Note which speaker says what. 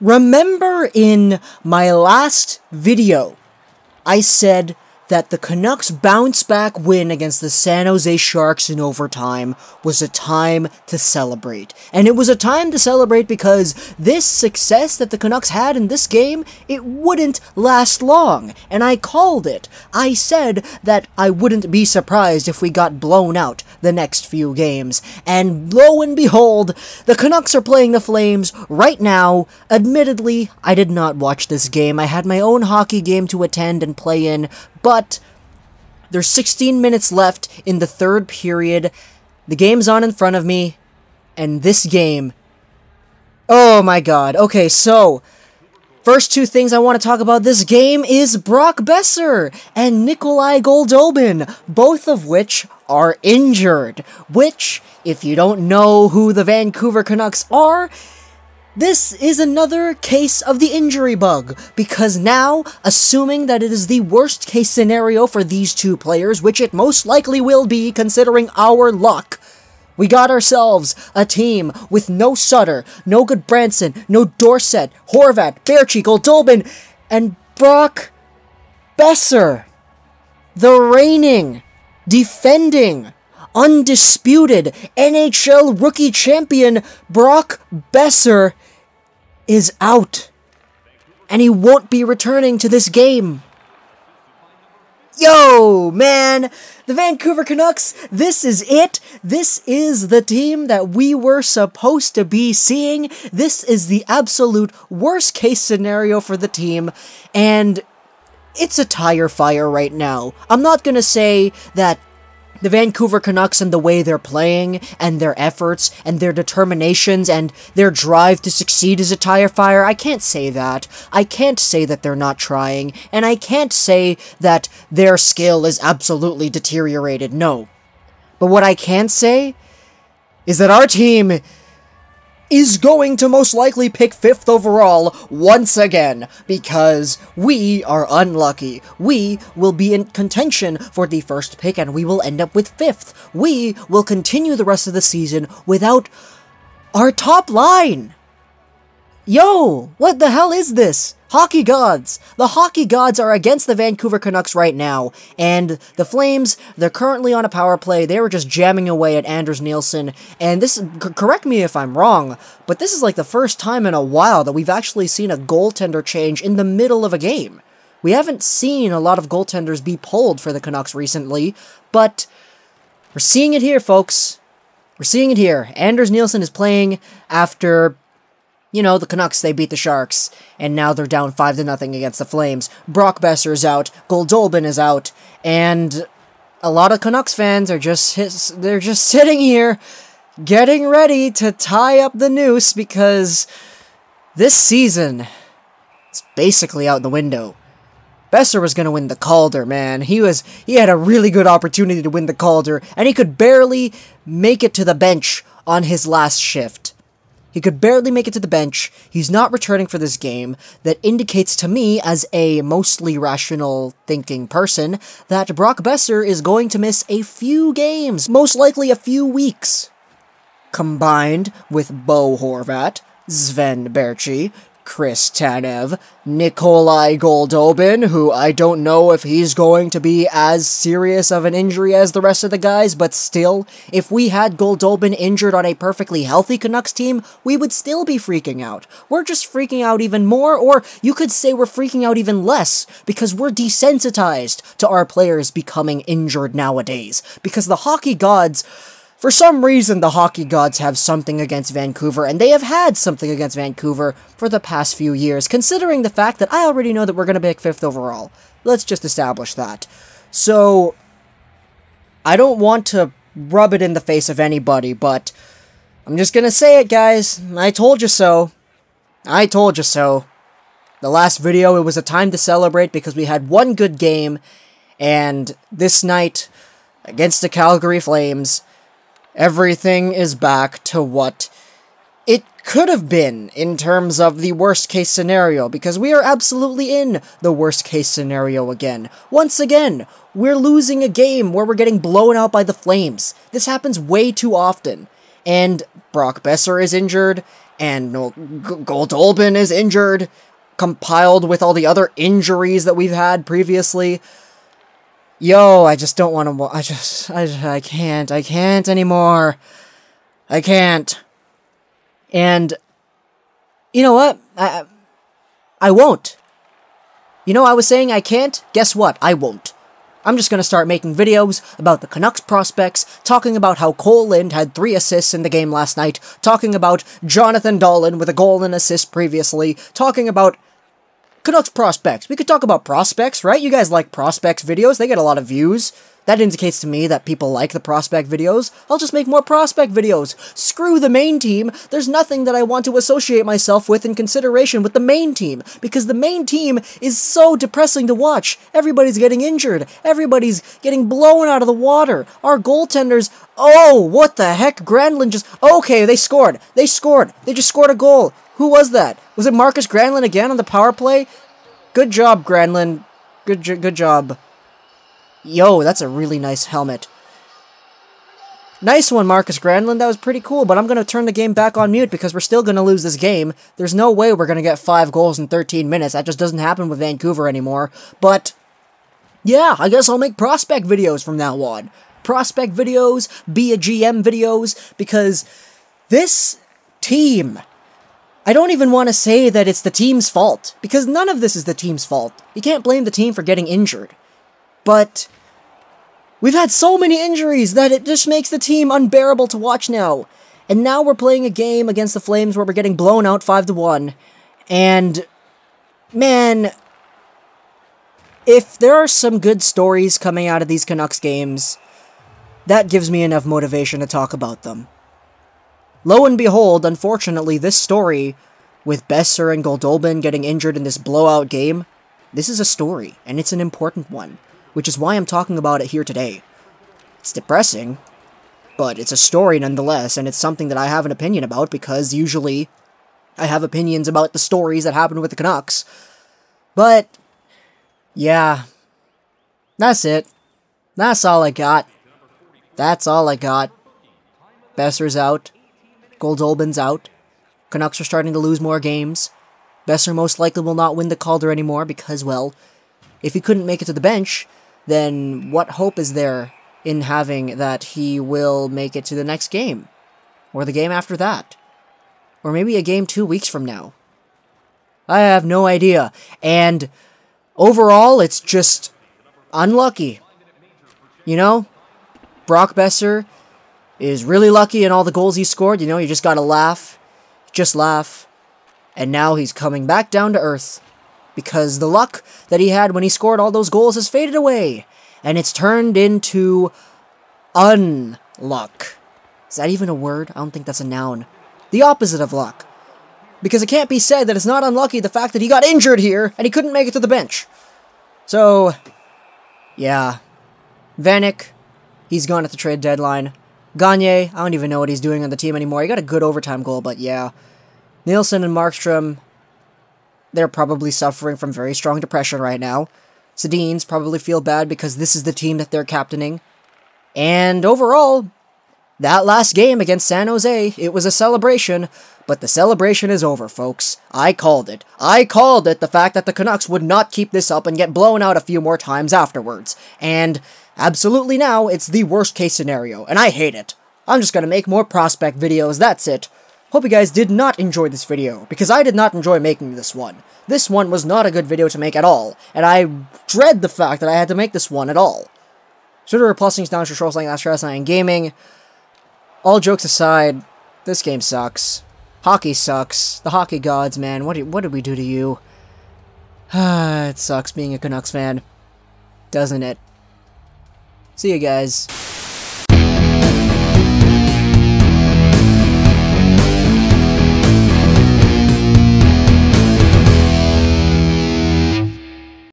Speaker 1: Remember in my last video, I said that the Canucks' bounce-back win against the San Jose Sharks in overtime was a time to celebrate. And it was a time to celebrate because this success that the Canucks had in this game, it wouldn't last long. And I called it. I said that I wouldn't be surprised if we got blown out the next few games. And lo and behold, the Canucks are playing the Flames right now. Admittedly, I did not watch this game. I had my own hockey game to attend and play in, but there's 16 minutes left in the third period. The game's on in front of me, and this game... Oh my god. Okay, so... First two things I want to talk about this game is Brock Boeser and Nikolay Goldobin, both of which are injured. Which, if you don't know who the Vancouver Canucks are... This is another case of the injury bug, because now, assuming that it is the worst case scenario for these two players, which it most likely will be considering our luck, we got ourselves a team with no Sutter, no Goodbranson, no Dorsett, Horvat, Baertschi, Goldobin, and Brock Boeser, the reigning, defending, undisputed NHL rookie champion Brock Boeser is out, and he won't be returning to this game. Yo, man, the Vancouver Canucks, this is it. This is the team that we were supposed to be seeing. This is the absolute worst case scenario for the team, and it's a tire fire right now. I'm not gonna say that the Vancouver Canucks and the way they're playing, and their efforts, and their determinations, and their drive to succeed is a tire fire. I can't say that. I can't say that they're not trying, and I can't say that their skill is absolutely deteriorated, no. But what I can say is that our team is going to most likely pick 5th overall once again, because we are unlucky. We will be in contention for the first pick, and we will end up with 5th. We will continue the rest of the season without our top line. Yo, what the hell is this? Hockey gods! The hockey gods are against the Vancouver Canucks right now, and the Flames, they're currently on a power play. They were just jamming away at Anders Nielsen, and this, correct me if I'm wrong, but this is like the first time in a while that we've actually seen a goaltender change in the middle of a game. We haven't seen a lot of goaltenders be pulled for the Canucks recently, but we're seeing it here, folks. We're seeing it here. Anders Nielsen is playing after... You know, the Canucks, they beat the Sharks, and now they're down 5-0 against the Flames. Brock Boeser is out, Goldobin is out, and a lot of Canucks fans are they're just sitting here, getting ready to tie up the noose, because this season, it's basically out the window. Boeser was going to win the Calder, man. He had a really good opportunity to win the Calder, and he could barely make it to the bench on his last shift. He could barely make it to the bench. He's not returning for this game. That indicates to me, as a mostly rational thinking person, that Brock Boeser is going to miss a few games, most likely a few weeks. Combined with Bo Horvat, Sven Baertschi, Chris Tanev, Nikolay Goldobin, who I don't know if he's going to be as serious of an injury as the rest of the guys, but still, if we had Goldobin injured on a perfectly healthy Canucks team, we would still be freaking out. We're just freaking out even more, or you could say we're freaking out even less, because we're desensitized to our players becoming injured nowadays, because the hockey gods... For some reason, the hockey gods have something against Vancouver, and they have had something against Vancouver for the past few years, considering the fact that I already know that we're going to pick 5th overall. Let's just establish that. So, I don't want to rub it in the face of anybody, but I'm just going to say it, guys. I told you so. I told you so. The last video, it was a time to celebrate because we had one good game, and this night, against the Calgary Flames, everything is back to what it could have been in terms of the worst-case scenario, because we are absolutely in the worst-case scenario again. Once again, we're losing a game where we're getting blown out by the Flames. This happens way too often. And Brock Boeser is injured, and Goldobin is injured, compiled with all the other injuries that we've had previously. Yo, I just don't want to, I can't anymore. I can't. And, you know what? I won't. You know, I was saying I can't? Guess what? I won't. I'm just gonna start making videos about the Canucks prospects, talking about how Cole Lind had 3 assists in the game last night, talking about Jonathan Dahlen with a goal and assist previously, talking about Canucks prospects. We could talk about prospects, right? You guys like prospects videos, they get a lot of views. That indicates to me that people like the prospect videos. I'll just make more prospect videos. Screw the main team. There's nothing that I want to associate myself with in consideration with the main team, because the main team is so depressing to watch. Everybody's getting injured. Everybody's getting blown out of the water. Our goaltenders, oh, what the heck? Granlund just, okay, they scored. They just scored a goal. Who was that? Was it Marcus Granlund again on the power play? Good job, Granlund. Good job. Yo, that's a really nice helmet. Nice one, Marcus Granlund. That was pretty cool, but I'm going to turn the game back on mute because we're still going to lose this game. There's no way we're going to get 5 goals in 13 minutes. That just doesn't happen with Vancouver anymore. But, yeah, I guess I'll make prospect videos from now on. Prospect videos, be a GM videos, because this team, I don't even want to say that it's the team's fault, because none of this is the team's fault. You can't blame the team for getting injured. But we've had so many injuries that it just makes the team unbearable to watch now. And now we're playing a game against the Flames where we're getting blown out 5-1. And, man, if there are some good stories coming out of these Canucks games, that gives me enough motivation to talk about them. Lo and behold, unfortunately, this story with Boeser and Goldobin getting injured in this blowout game, this is a story, and it's an important one, which is why I'm talking about it here today. It's depressing, but it's a story nonetheless, and it's something that I have an opinion about, because usually I have opinions about the stories that happen with the Canucks. But, yeah, that's it. That's all I got. That's all I got. Boeser's out. Goldobin's out. Canucks are starting to lose more games. Boeser most likely will not win the Calder anymore because, well, if he couldn't make it to the bench, then what hope is there in having that he will make it to the next game? Or the game after that? Or maybe a game 2 weeks from now? I have no idea. And overall, it's just unlucky. You know? Brock Boeser is really lucky in all the goals he scored. You know, you just gotta laugh. Just laugh. And now he's coming back down to earth, because the luck that he had when he scored all those goals has faded away, and it's turned into unluck. Is that even a word? I don't think that's a noun. The opposite of luck. Because it can't be said that it's not unlucky the fact that he got injured here, and he couldn't make it to the bench. So, yeah. Vanek, he's gone at the trade deadline. Gagne, I don't even know what he's doing on the team anymore. He got a good overtime goal, but yeah. Nielsen and Markstrom, they're probably suffering from very strong depression right now. Sedin's probably feel bad because this is the team that they're captaining. And overall, that last game against San Jose, it was a celebration, but the celebration is over, folks. I called it. I called it, the fact that the Canucks would not keep this up and get blown out a few more times afterwards. And absolutely now, it's the worst case scenario, and I hate it. I'm just gonna make more prospect videos, that's it. Hope you guys did not enjoy this video, because I did not enjoy making this one. This one was not a good video to make at all, and I dread the fact that I had to make this one at all. Twitter +, down for trolls like /9 gaming. All jokes aside, this game sucks. Hockey sucks. The hockey gods, man, what did we do to you? It sucks being a Canucks fan. Doesn't it? See you guys.